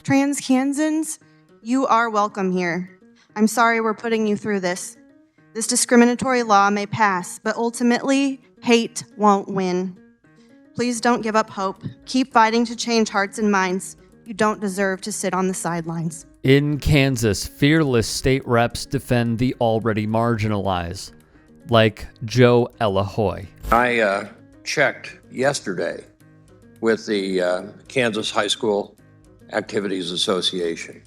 Trans Kansans, you are welcome here. I'm sorry we're putting you through this. This discriminatory law may pass, but ultimately, hate won't win. Please don't give up hope. Keep fighting to change hearts and minds. You don't deserve to sit on the sidelines. In Kansas, fearless state reps defend the already marginalized, like Joe Elahoy. I checked yesterday with the Kansas High School Activities Association.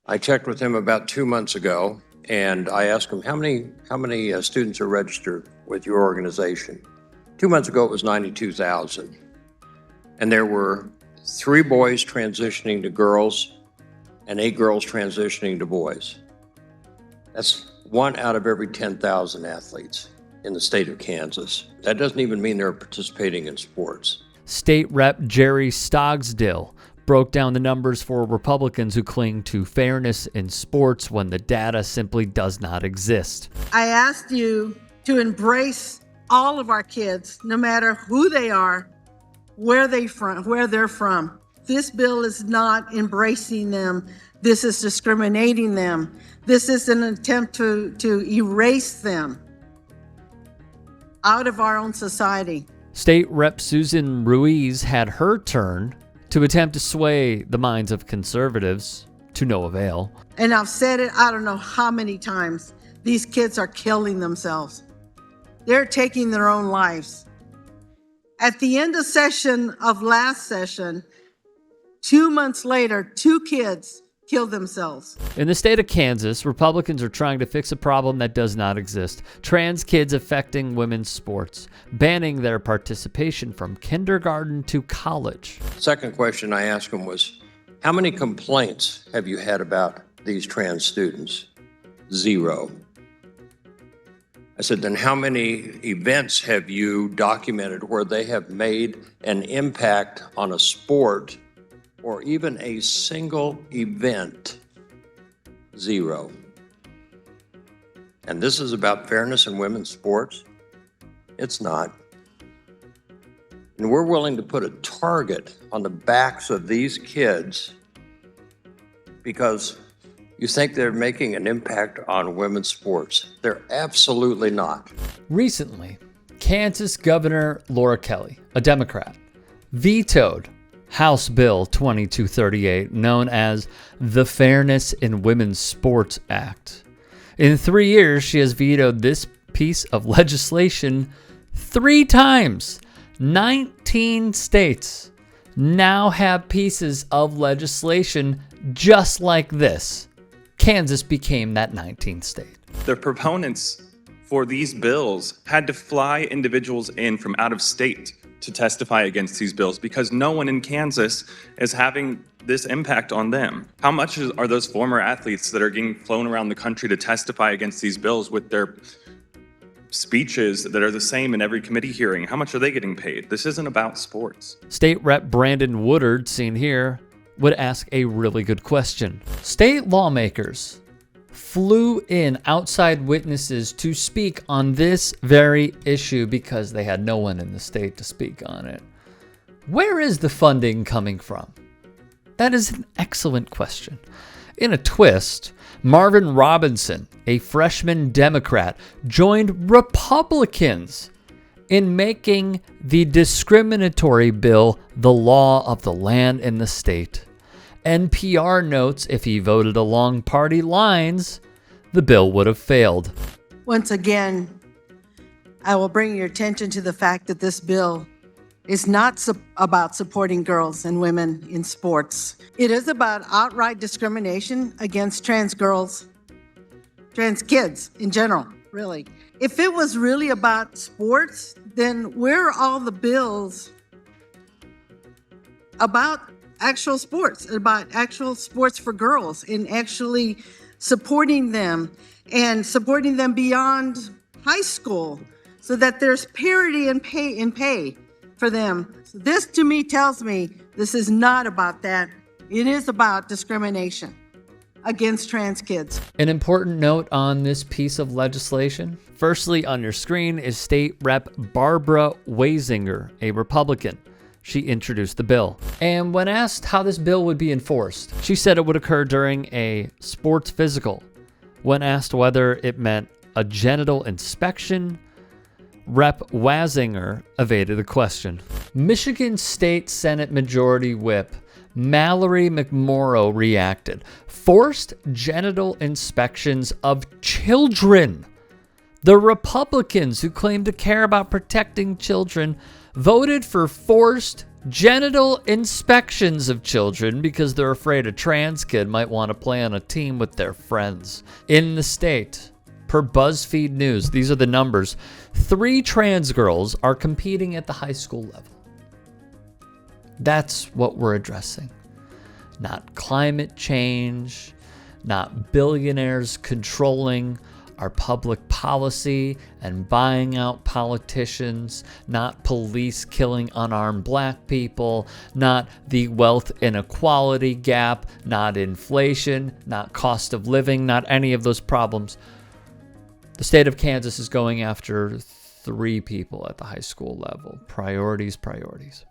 I checked with him about 2 months ago, and I asked him, how many students are registered with your organization? 2 months ago, it was 92,000. And there were 3 boys transitioning to girls and 8 girls transitioning to boys. That's 1 out of every 10,000 athletes in the state of Kansas. That doesn't even mean they're participating in sports. State Rep Jerry Stogsdill broke down the numbers for Republicans who cling to fairness in sports when the data simply does not exist. I asked you to embrace all of our kids, no matter who they are, where they're from. This bill is not embracing them. This is discriminating them. This is an attempt to erase them out of our own society. State Rep Susan Ruiz had her turn to attempt to sway the minds of conservatives, to no avail. And I've said it, I don't know how many times, these kids are killing themselves. They're taking their own lives. At the end of last session, 2 months later, 2 kids killed themselves. In the state of Kansas, Republicans are trying to fix a problem that does not exist. Trans kids affecting women's sports, banning their participation from kindergarten to college. Second question I asked him was, how many complaints have you had about these trans students? 0. I said, then how many events have you documented where they have made an impact on a sport or even a single event? 0. And this is about fairness in women's sports? It's not. And we're willing to put a target on the backs of these kids because you think they're making an impact on women's sports. They're absolutely not. Recently, Kansas Governor Laura Kelly, a Democrat, vetoed House Bill 2238, known as the Fairness in Women's Sports Act. In 3 years, she has vetoed this piece of legislation 3 times. 19 states now have pieces of legislation just like this. Kansas became that 19th state. The proponents for these bills had to fly individuals in from out of state to testify against these bills because no one in Kansas is having this impact on them. How much are those former athletes that are getting flown around the country to testify against these bills with their speeches that are the same in every committee hearing? How much are they getting paid? This isn't about sports. State Rep Brandon Woodard, seen here, would ask a really good question. State lawmakers flew in outside witnesses to speak on this very issue because they had no one in the state to speak on it. Where is the funding coming from? That is an excellent question. In a twist, Marvin Robinson, a freshman Democrat, joined Republicans in making the discriminatory bill the law of the land in the state. NPR notes if he voted along party lines, the bill would have failed. Once again, I will bring your attention to the fact that this bill is not about supporting girls and women in sports. It is about outright discrimination against trans girls, trans kids in general, really. If it was really about sports, then where are all the bills about actual sports for girls and actually supporting them and supporting them beyond high school so that there's parity in pay for them? So this to me tells me this is not about that. It is about discrimination against trans kids. An important note on this piece of legislation. Firstly, on your screen is State Rep Barbara Wasinger, a Republican. she introduced the bill. And when asked how this bill would be enforced, she said it would occur during a sports physical. When asked whether it meant a genital inspection, Rep. Wazinger evaded the question. Michigan State Senate Majority Whip Mallory McMorrow reacted. Forced genital inspections of children. The Republicans, who claim to care about protecting children, voted for forced genital inspections of children because they're afraid a trans kid might want to play on a team with their friends. In the state, per BuzzFeed News, these are the numbers, 3 trans girls are competing at the high school level. That's what we're addressing. Not climate change, not billionaires controlling our public policy and buying out politicians, not police killing unarmed black people, not the wealth inequality gap, not inflation, not cost of living, not any of those problems. The state of Kansas is going after 3 people at the high school level. Priorities, priorities.